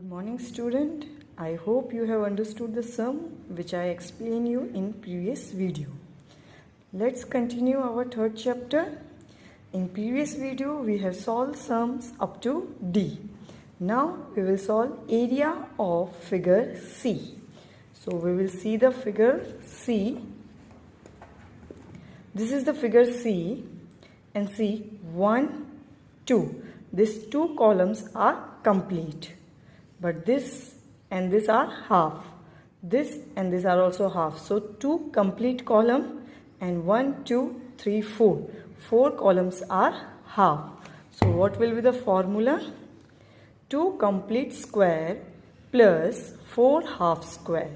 Good morning, student. I hope you have understood the sum which I explained you in previous video. Let's continue our third chapter. In previous video we have solved sums up to D. Now we will solve area of figure C. So we will see the figure C. This is the figure C and see 1, 2. These two columns are complete. But this and this are half. This and this are also half. So two complete column and 1, 2, 3, 4. 4 columns are half. So what will be the formula? 2 complete square plus 4 half square.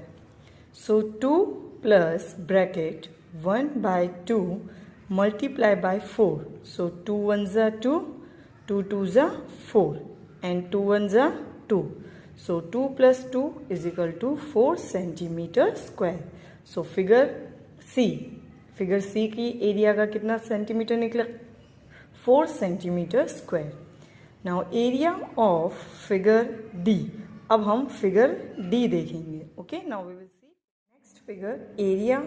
So 2 plus bracket 1 by 2 multiply by 4. So 2 ones are 2, 2 twos are 4 and 2 ones are 2. So 2 plus 2 is equal to 4 centimeter square. So figure C की area का कितना centimetre निकला? 4 centimeter square. Now area of figure D. अब हम figure D देखेंगे. Okay, now we will see next figure area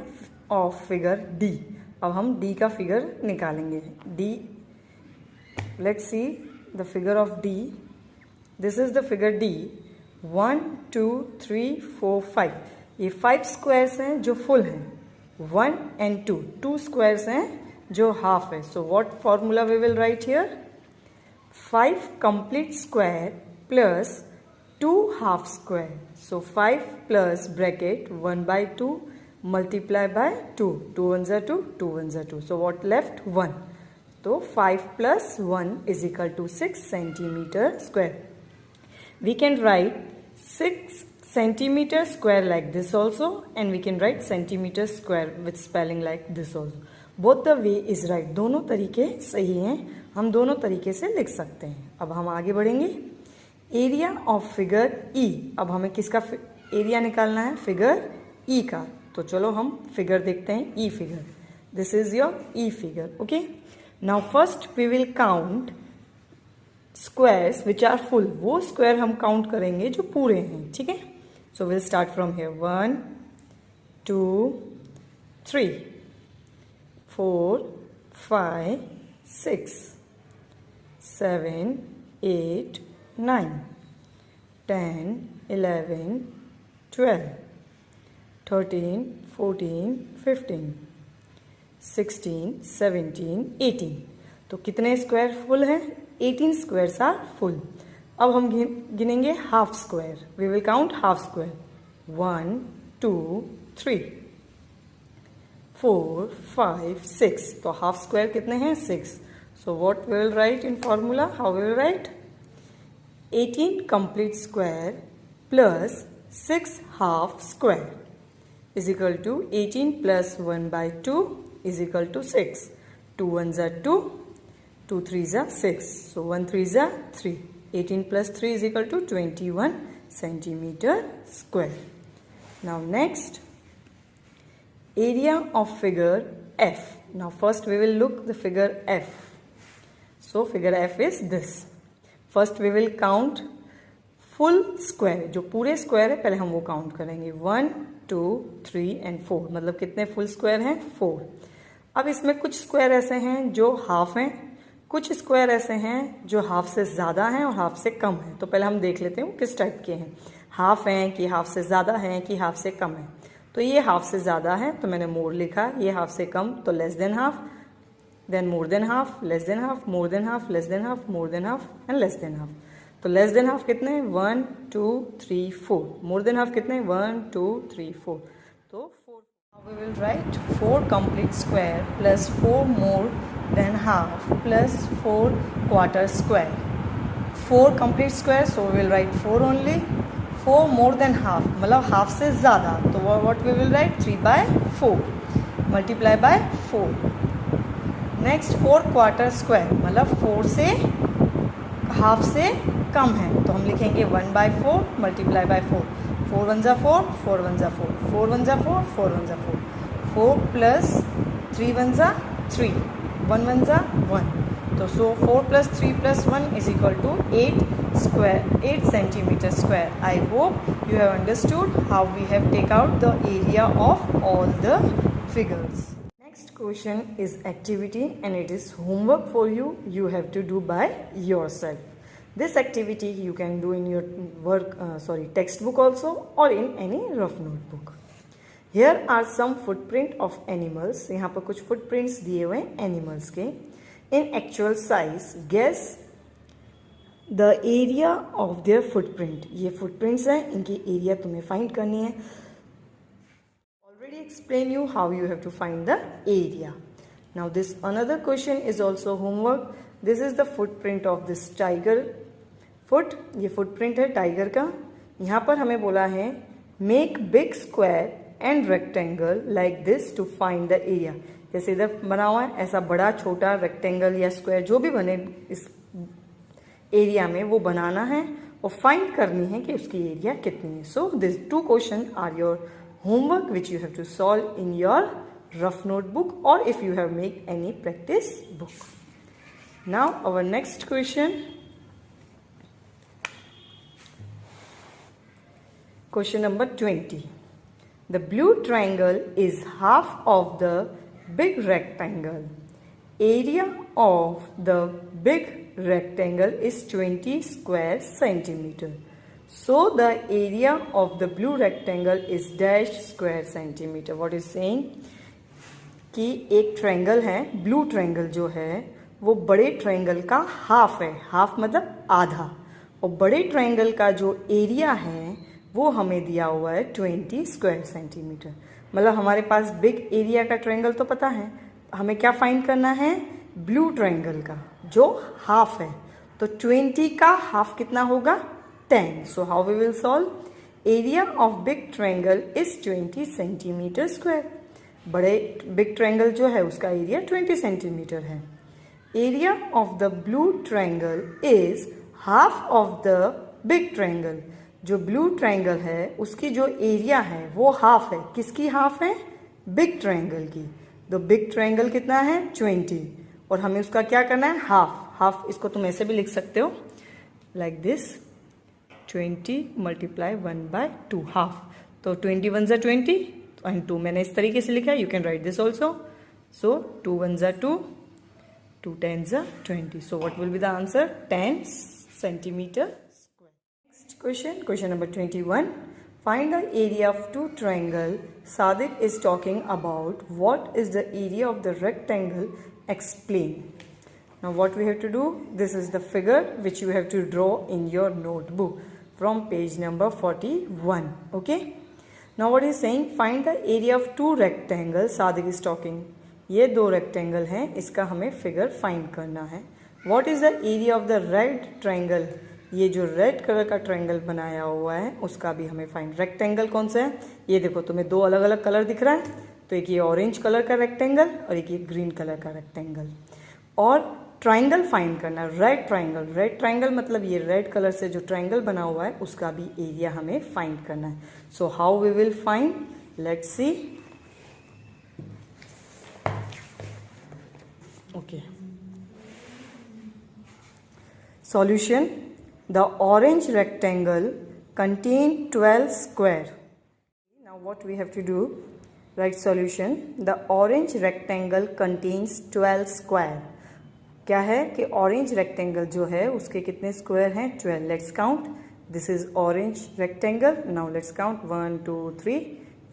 of figure D. अब हम D का figure निकालेंगे. D. Let's see the figure of D. This is the figure D. 1, 2, 3, 4, 5. ये 5 squares हैं जो full हैं. 1 and 2. 2 squares हैं जो half है. So what formula we will write here? 5 complete square plus 2 half square. So 5 plus bracket 1 by 2 multiply by 2. 2 ones are 2, 2 ones are 2. So what left? 1. So 5 plus 1 is equal to 6 centimeter square. We can write 6 centimeter square like this also and we can write centimeter square with spelling like this also. Both the way is right. दोनों तरीके सही हैं. हम दोनों तरीके से लिख सकते हैं. अब हम आगे बढ़ेंगे. Area of figure E. अब हमें किसका एरिया निकालना है? फिगर E का. तो चलो हम फिगर देखते हैं. E figure. This is your E figure. Okay. Now first we will count squares which are full. वो स्क्वायर हम काउंट करेंगे जो पूरे हैं. ठीक है. So we'll start from here. 1, 2, 3, 4, 5, 6, 7, 8, 9, 10, 11, 12, 13, 14, 15, 16, 17, 18. तो कितने स्क्वायर फुल हैं? 18 squares are full. अब हम गिनेंगे half square. We will count half square. 1, 2, 3, 4, 5, 6. तो हाफ स्क्वायर कितने हैं? 6. So what we will write in formula? How we will write? 18 complete square plus 6 half square is equal to 18 plus 1 by 2 is equal to 6. 2 ones are 2, 2 threes are 6. So 1 threes are 3. 18 plus 3 is equal to 21 centimeter square. Now next, area of figure F. Now first we will look the figure F. So figure F is this. First we will count full square. जो पूरे square है पहले हम वो count करेंगे. 1, 2, 3 and 4. मतलब कितने full square हैं? 4. अब इसमें कुछ स्क्वायर ऐसे हैं जो हाफ हैं, कुछ स्क्वायर ऐसे हैं जो हाफ से ज़्यादा हैं और हाफ से कम हैं. तो पहले हम देख लेते हैं वो किस टाइप के हैं. हाफ हैं कि हाफ से ज़्यादा हैं कि हाफ से कम है. तो ये हाफ से ज़्यादा है तो मैंने मोर लिखा. ये हाफ से कम तो less than half, then more than half, less than half, more than half, less than half, more than half and less than half. तो लेस देन हाफ कितने हैं? 1, 2, 3, 4. मोर देन हाफ कितने हैं? 1, 2, 3, 4. तो 4. We will write 4 complete square plus 4 more than half plus 4 quarter square. 4 complete square, so we will write 4 only. 4 more than half मतलब half से ज़्यादा. तो what we will write? 3 by 4 multiply by 4. Next 4 quarter square मतलब 4 से half से कम है तो हम लिखेंगे 1 by 4 multiply by 4. 4 ones are 4, 4 ones are 4, 4 ones are 4, 4 ones are 4. 4 plus 3 ones are 3, 1 ones are 1. तो 4 plus 3 plus 1 is equal to 8 square 8 centimeter square. I hope you have understood how we have take out the area of all the figures. Next question is activity and it is homework for you. You have to do by yourself. This activity you can do in your textbook also or in any rough notebook. Here are some footprint of animals. यहाँ पर कुछ footprints दिए हुए हैं animals के. In actual size, guess the area of their footprint. ये footprints हैं, इनकी area तुम्हें find करनी है. Already explain you how you have to find the area. Now this another question is also homework. This is the footprint of this tiger. ये footprint है tiger का. यहाँ पर हमें बोला है make big square and rectangle like this to find the area. जैसे इधर बना हुआ है ऐसा बड़ा छोटा rectangle या square जो भी बने इस एरिया में वो बनाना है और फाइंड करनी है कि उसकी एरिया कितनी है. So these two questions are your homework which you have to solve in your rough notebook or if you have made any practice book. Now our next question. Question number 20. The blue triangle is half of the big rectangle. Area of the big rectangle is 20 square centimeter. So the area of the blue rectangle is dash square centimeter. What is saying? कि एक triangle है, blue triangle जो है वो बड़े triangle का half है. Half मतलब आधा. और बड़े ट्रायंगल का जो एरिया है वो हमें दिया हुआ है 20 स्क्वायर सेंटीमीटर. मतलब हमारे पास बिग एरिया का ट्रायंगल तो पता है, हमें क्या फाइंड करना है? ब्लू ट्रायंगल का जो हाफ है. तो 20 का हाफ कितना होगा? 10. So how we will solve? Area of big triangle is 20 centimetre square. बड़े बिग ट्रायंगल जो है उसका एरिया 20 सेंटीमीटर है. Area of the blue triangle is half of the big triangle. जो ब्लू ट्रायंगल है उसकी जो एरिया है वो हाफ है. किसकी हाफ है? बिग ट्रायंगल की. तो बिग ट्रायंगल कितना है? 20. और हमें उसका क्या करना है? हाफ. हाफ इसको तुम ऐसे भी लिख सकते हो लाइक दिस 20 मल्टीप्लाई 1/2 हाफ. तो 20 1 ज़ा 20 एंड 2 मैंने इस तरीके से लिखा है. You can write this also. So 2 1 ज़ा 2, 2 10 ज़ा 20. So what will be the answer? 10 centimetre. Question number 21. Find the area of two triangle. Sadiq is talking about what is the area of the rectangle. Explain. Now what we have to do? This is the figure which you have to draw in your notebook from page number 41. Okay. Now what is saying? Find the area of two rectangles. Sadiq is talking. ये दो rectangle हैं, इसका हमें figure find करना है. What is the area of the red triangle? ये जो red colour का ट्रायंगल बनाया हुआ है उसका भी हमें फाइंड. रेक्टेंगल कौन सा है? ये देखो तुम्हें दो अलग अलग कलर दिख रहा है. तो एक ये ऑरेंज कलर का रेक्टेंगल और एक ये ग्रीन कलर का रेक्टेंगल. और ट्रायंगल फाइंड करना. Red triangle. रेड ट्रायंगल मतलब ये रेड कलर से जो ट्रायंगल बना हुआ है उसका भी एरिया हमें फाइंड करना है. So how we will find? Let's see. Okay. Solution. The orange rectangle contain 12 square. Now what we have to do? Write solution. The orange rectangle contains 12 square. क्या है कि orange rectangle जो है उसके कितने square हैं? 12. Let's count. This is orange rectangle. Now let's count. 1 2 3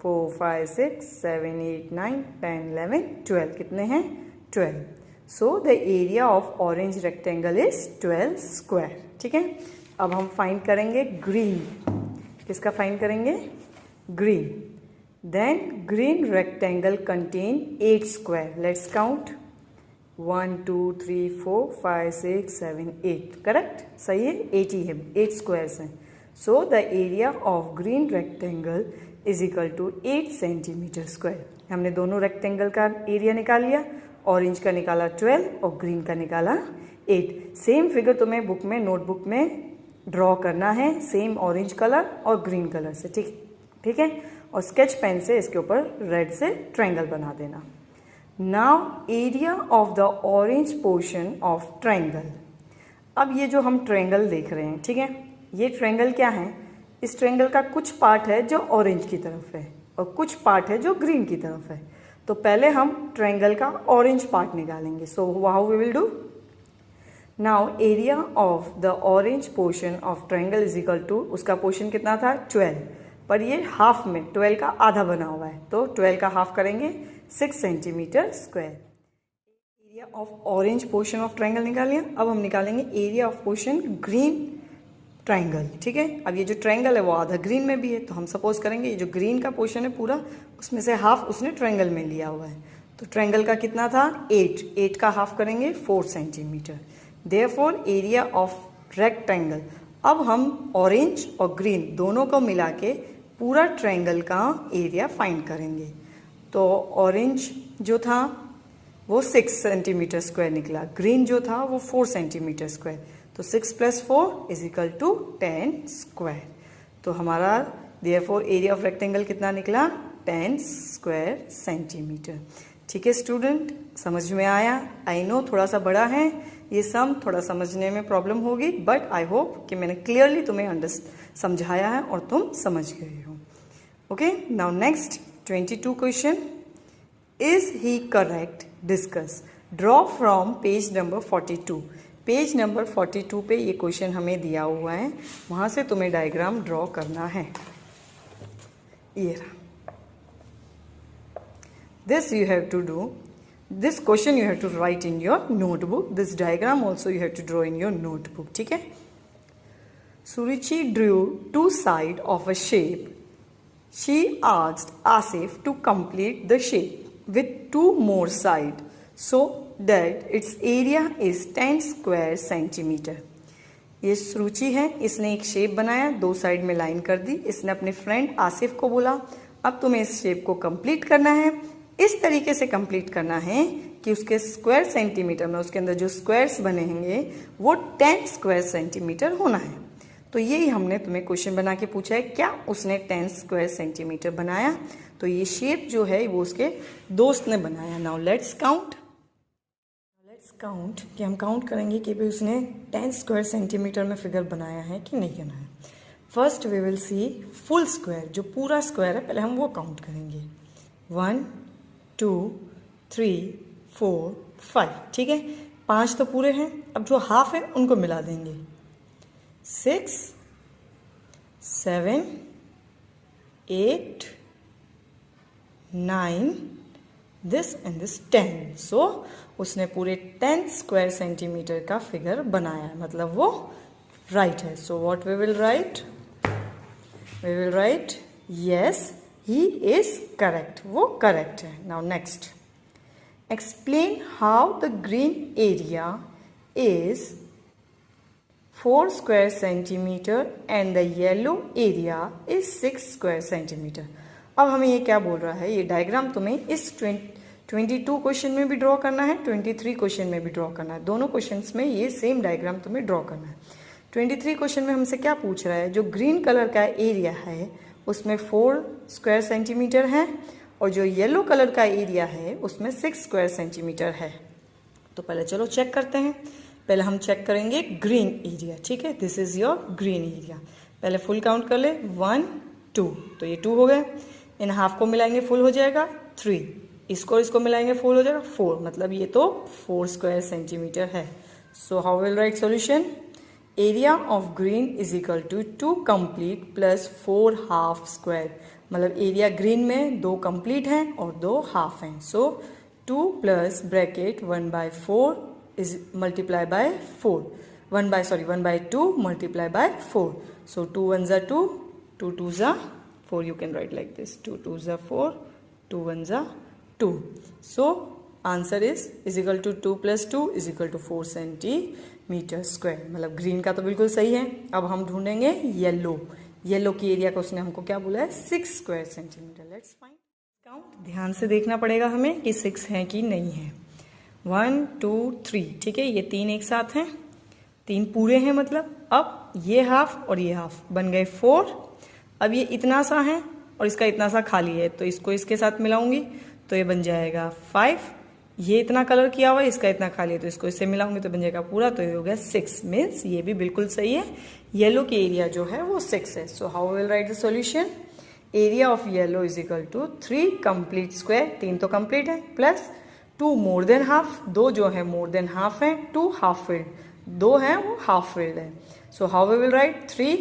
4 5 6 7 8 9 10 11 12. कितने हैं? 12. So the area of orange rectangle is 12 square. ठीक है. अब हम फाइंड करेंगे ग्रीन. किसका फाइंड करेंगे? Green. Then green rectangle contain 8 square. Let's count. 1 2 3 4 5 6 7 8. Correct? सही है. 8 ही है. 8 स्क्वायर्स हैं. So the area of green rectangle is equal to 8 centimetre square. हमने दोनों रेक्टेंगल का एरिया निकाल लिया. ऑरेंज का निकाला 12 और ग्रीन का निकाला 8. सेम फिगर तुम्हें बुक में नोटबुक में ड्रॉ करना है सेम ऑरेंज कलर और ग्रीन कलर से. ठीक है. और स्केच पेन से इसके ऊपर रेड से ट्रायंगल बना देना. Now area of the orange portion of triangle. अब ये जो हम ट्रायंगल देख रहे हैं, ठीक है, ये ट्रायंगल क्या है, इस ट्रायंगल का कुछ पार्ट है जो ऑरेंज की तरफ है और कुछ पार्ट है जो ग्रीन की तरफ है। तो पहले हम ट्रायंगल का ऑरेंज पार्ट निकालेंगे। So how we will do, now area of the orange portion of triangle is equal to, उसका पोर्शन कितना था 12, पर ये हाफ में 12 का आधा बना हुआ है, तो 12 का हाफ करेंगे 6 centimetre square. Area of orange portion of triangle निकाल लिया। अब हम निकालेंगे area of portion green triangle, ठीक है। अब ये जो ट्रायंगल है वो आधा ग्रीन में भी है, तो हम सपोज करेंगे ये जो ग्रीन का पोर्शन है पूरा, उसमें से हाफ उसने ट्रायंगल में लिया हुआ है। तो ट्रायंगल का कितना था 8 का हाफ करेंगे 4 centimetre. Therefore area of rectangle, अब हम ऑरेंज और ग्रीन दोनों को मिला के पूरा ट्रायंगल का एरिया फाइंड करेंगे। तो ऑरेंज जो था वो 6 सेंटीमीटर स्क्वायर निकला, ग्रीन जो था वो 4 सेंटीमीटर स्क्वायर, तो 6 + 4 इज इक्वल टू 10 स्क्वायर। तो हमारा देयरफॉर एरिया ऑफ रेक्टेंगल कितना निकला 10 स्क्वायर सेंटीमीटर। ठीक है स्टूडेंट, समझ में आया? आई नो थोड़ा सा बड़ा है ये सम, थोड़ा समझने में प्रॉब्लम होगी, बट आई होप कि मैंने क्लियरली तुम्हें समझाया है और तुम समझ गए हो। Okay, now next 22 question, is he correct, discuss, draw from page number 42। Page number 42 पे ये क्वेश्चन हमें दिया हुआ है, वहां से तुम्हें डायग्राम ड्रॉ करना है। ये this you have to do, this question you have to write in your notebook, this diagram also you have to draw in your notebook, ठीक है। Suruchi drew two sides of a shape. She asked Asif to complete the shape with 2 more sides so that its area is 10 square centimeter. ये सुरुचि है, इसने एक shape बनाया, 2 side में line कर दी, इसने अपने फ्रेंड आसिफ को बोला अब तुम्हें इस शेप को कंप्लीट करना है, इस तरीके से कंप्लीट करना है कि उसके स्क्वायर सेंटीमीटर में, उसके अंदर जो स्क्वायर्स बनेंगे वो 10 स्क्वायर सेंटीमीटर होना है। तो यही हमने तुम्हें क्वेश्चन बना के पूछा है, क्या उसने 10 स्क्वायर सेंटीमीटर बनाया? तो ये शेप जो है वो उसके दोस्त ने बनाया। नाउ लेट्स काउंट कि हम काउंट करेंगे कि भाई उसने 10 स्क्वायर सेंटीमीटर में फिगर बनाया है कि नहीं बनाया। First we will see full square, जो पूरा स्क्वायर है पहले हम वो काउंट करेंगे। 1 2 3 4 5, ठीक है, 5 तो पूरे हैं, अब जो हाफ है उनको मिला देंगे। 6 7 8 9 दिस एंड दिस 10। सो उसने पूरे 10 स्क्वायर सेंटीमीटर का फिगर बनाया है, मतलब वो राइट है। So what we will write, we will write yes he is correct, वो करेक्ट है। Now next, explain how the green area is 4 square centimetre and the yellow area is 6 square centimetre. अब हमें ये क्या बोल रहा है, ये डायग्राम तुम्हें इस 22 क्वेश्चन में भी ड्रॉ करना है, 23 क्वेश्चन में भी ड्रॉ करना है, दोनों क्वेश्चंस में ये सेम डायग्राम तुम्हें ड्रॉ करना है। 23 क्वेश्चन में हमसे क्या पूछ रहा है, जो ग्रीन कलर का एरिया है उसमें 4 स्क्वायर सेंटीमीटर है और जो येलो कलर का एरिया है उसमें 6 स्क्वायर सेंटीमीटर है। तो पहले चलो चेक करते हैं। पहले हम चेक करेंगे ग्रीन एरिया, ठीक है, this is your green area. पहले फुल काउंट कर ले, 1 2, तो ये 2 हो गए, इन हाफ को मिलाएंगे फुल हो जाएगा 3, इसको मिलाएंगे फुल हो जाएगा 4, मतलब ये तो 4 स्क्वायर सेंटीमीटर है। So how will write solution, area of green is equal to 2 complete plus 4 half square, मतलब एरिया ग्रीन में 2 कंप्लीट हैं और 2 हाफ हैं। So 2 plus bracket 1/4 is multiply by 4, 1/2 multiply by 4। So 2 1s are 2, 2 2s are 4, you can write like this, 2 2s are 4, 2 1s are 2। So answer is equal to 2 + 2 is equal to 4 centimetre square, मतलब green का तो बिल्कुल सही है। अब हम ढूंढेंगे yellow की एरिया का, उसने हमको क्या बोला है 6 square centimetre. Let's find count, ध्यान से देखना पड़ेगा हमें कि 6 है कि नहीं है। 1 2 3, ठीक है, ये 3 एक साथ हैं, 3 पूरे हैं, मतलब अब ये हाफ और ये हाफ बन गए 4। अब ये इतना सा है और इसका इतना सा खाली है, तो इसको इसके साथ मिलाऊंगी तो ये बन जाएगा 5, ये इतना कलर किया हुआ है, इसका इतना खाली है, तो इसको इससे मिलाऊंगी तो बन जाएगा पूरा, तो ये हो गया 6 मीन्स ये भी बिल्कुल सही है, येलो की एरिया जो है वो 6 है। So how will write the solution, area of yellow is equal to 3 complete square, 3 तो कंप्लीट है, प्लस 2 मोर देन हाफ, 2 जो है मोर देन हाफ है, 2 हाफ फिल्ड, 2 है वो हाफ फिल्ड है। So how we will write 3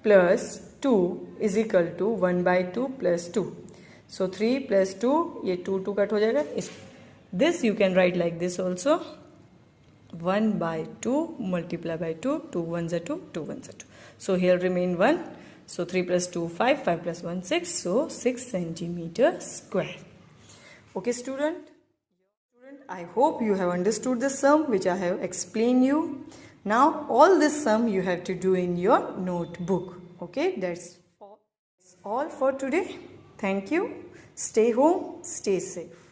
plus 2 is equal to 1/2 plus 2। So 3 plus 2, ये 2 cut हो जाएगा। This you can write like this also, 1/2 multiply by 2, 2 1s are 2, 2 1s are 2. So here remain 1. So 3 plus 2 5, 5 plus 1 6. So 6 centimeter square. Okay student, I hope you have understood the sum which I have explained you. Now all this sum you have to do in your notebook. Okay, that's all for today. Thank you. Stay home, stay safe.